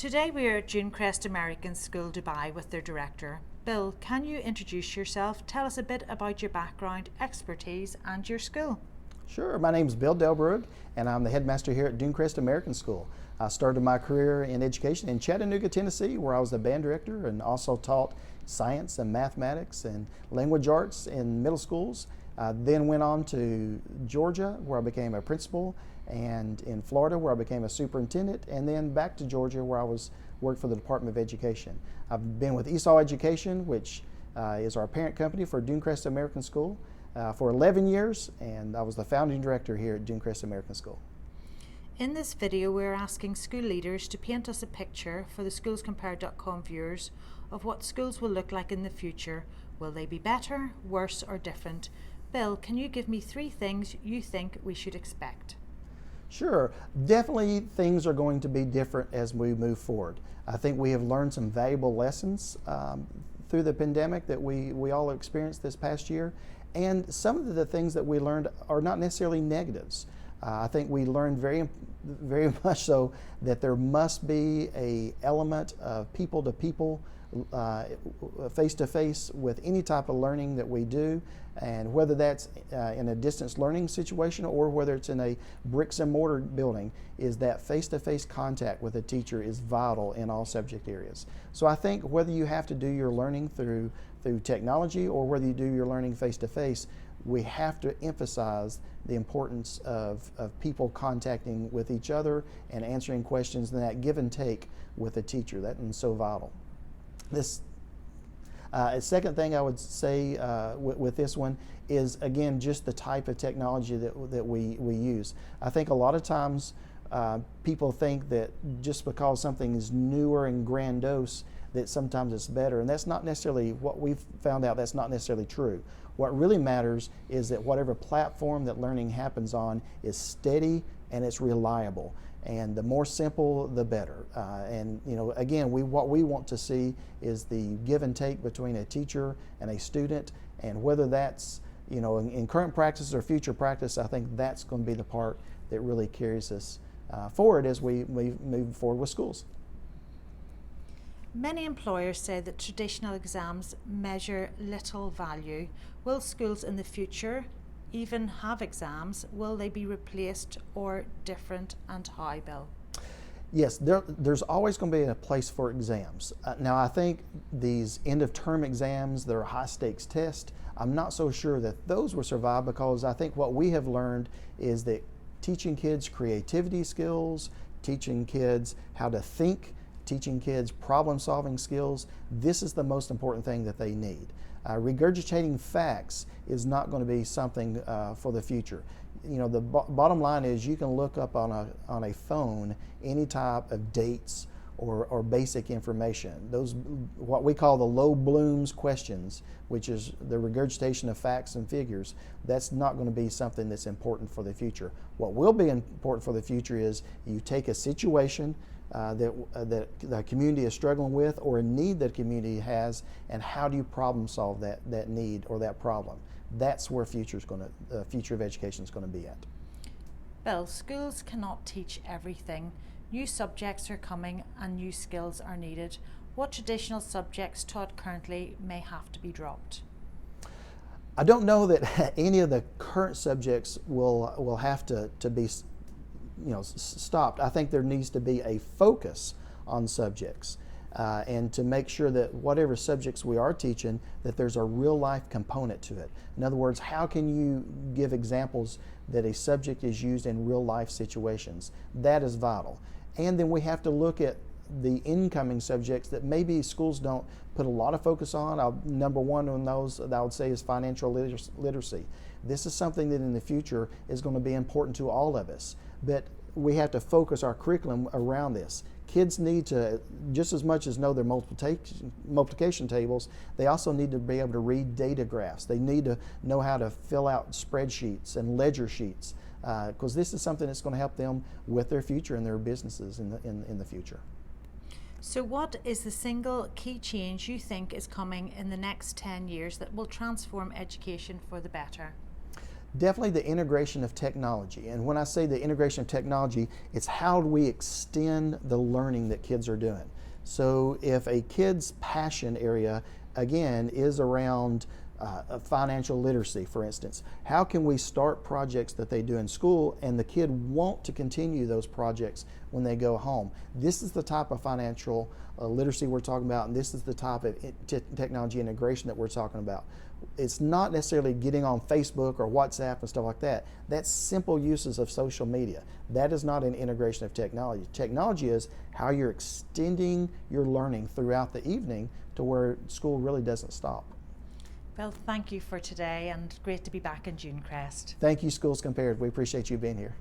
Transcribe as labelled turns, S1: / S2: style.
S1: Today we are at Dunecrest American School, Dubai with their director. Bill, can you introduce yourself? Tell us a bit about your background, expertise and your school.
S2: Sure, my name is Bill Delbrugge and I'm the headmaster here at Dunecrest American School. I started my career in education in Chattanooga, Tennessee, where I was the band director and also taught science and mathematics and language arts in middle schools. Then went on to Georgia, where I became a principal, and in Florida, where I became a superintendent, and then back to Georgia, where I worked for the Department of Education. I've been with Esau Education, which is our parent company for Dunecrest American School, for 11 years, and I was the founding director here at Dunecrest American School.
S1: In this video, we're asking school leaders to paint us a picture for the SchoolsCompared.com viewers of what schools will look like in the future. Will they be better, worse, or different? Bill, can you give me 3 things you think we should expect?
S2: Sure, definitely things are going to be different as we move forward. I think we have learned some valuable lessons through the pandemic that we all experienced this past year, and some of the things that we learned are not necessarily negatives. I think we learned very much so that there must be an element of people to people, face to face with any type of learning that we do, and whether that's in a distance learning situation or whether it's in a bricks and mortar building, is that face to face contact with a teacher is vital in all subject areas. So I think whether you have to do your learning through technology or whether you do your learning face to face, we have to emphasize the importance of people contacting with each other and answering questions, and that give and take with a teacher. That is so vital. A second thing I would say with this one is, again, just the type of technology that we use. I think a lot of times people think that just because something is newer and grandiose that sometimes it's better, and that's not necessarily what we've found out. That's not necessarily true. What really matters is that whatever platform that learning happens on is steady and it's reliable. And the more simple, the better. And again, what we want to see is the give and take between a teacher and a student, and whether that's in current practice or future practice, I think that's going to be the part that really carries us forward as we move forward with schools.
S1: Many employers say that traditional exams measure little value. Will schools in the future even have exams? Will they be replaced or different, and how, Bill?
S2: Yes, there's always going to be a place for exams. Now, I think these end of term exams that are high stakes tests, I'm not so sure that those will survive, because I think what we have learned is that teaching kids creativity skills, teaching kids how to think, teaching kids problem-solving skills, this is the most important thing that they need. Regurgitating facts is not going to be something for the future. The bottom line is you can look up on a phone any type of dates or basic information. Those, what we call the low blooms questions, which is the regurgitation of facts and figures, that's not going to be something that's important for the future. What will be important for the future is you take a situation that the community is struggling with, or a need that community has, and how do you problem solve that need or that problem. That's where future of education is going to be at.
S1: Bill, schools cannot teach everything. New subjects are coming and new skills are needed. What traditional subjects taught currently may have to be dropped?
S2: I don't know that any of the current subjects will have to be stopped. I think there needs to be a focus on subjects and to make sure that whatever subjects we are teaching, that there's a real life component to it. In other words, how can you give examples that a subject is used in real life situations? That is vital. And then we have to look at the incoming subjects that maybe schools don't put a lot of focus on. Number one on those that I would say is financial literacy. This is something that in the future is going to be important to all of us, but we have to focus our curriculum around this. Kids need to, just as much as know their multiplication tables, they also need to be able to read data graphs. They need to know how to fill out spreadsheets and ledger sheets, because this is something that's going to help them with their future and their businesses in the future.
S1: So what is the single key change you think is coming in the next 10 years that will transform education for the better?
S2: Definitely the integration of technology. And when I say the integration of technology, it's how do we extend the learning that kids are doing. So if a kid's passion area, again, is around financial literacy, for instance, how can we start projects that they do in school and the kid want to continue those projects when they go home? This is the type of financial literacy we're talking about, and this is the type of technology integration that we're talking about. It's not necessarily getting on Facebook or WhatsApp and stuff like that. That's simple uses of social media. That is not an integration of technology. Technology is how you're extending your learning throughout the evening to where school really doesn't stop.
S1: Bill, thank you for today, and great to be back in Dunecrest.
S2: Thank you, Schools Compared. We appreciate you being here.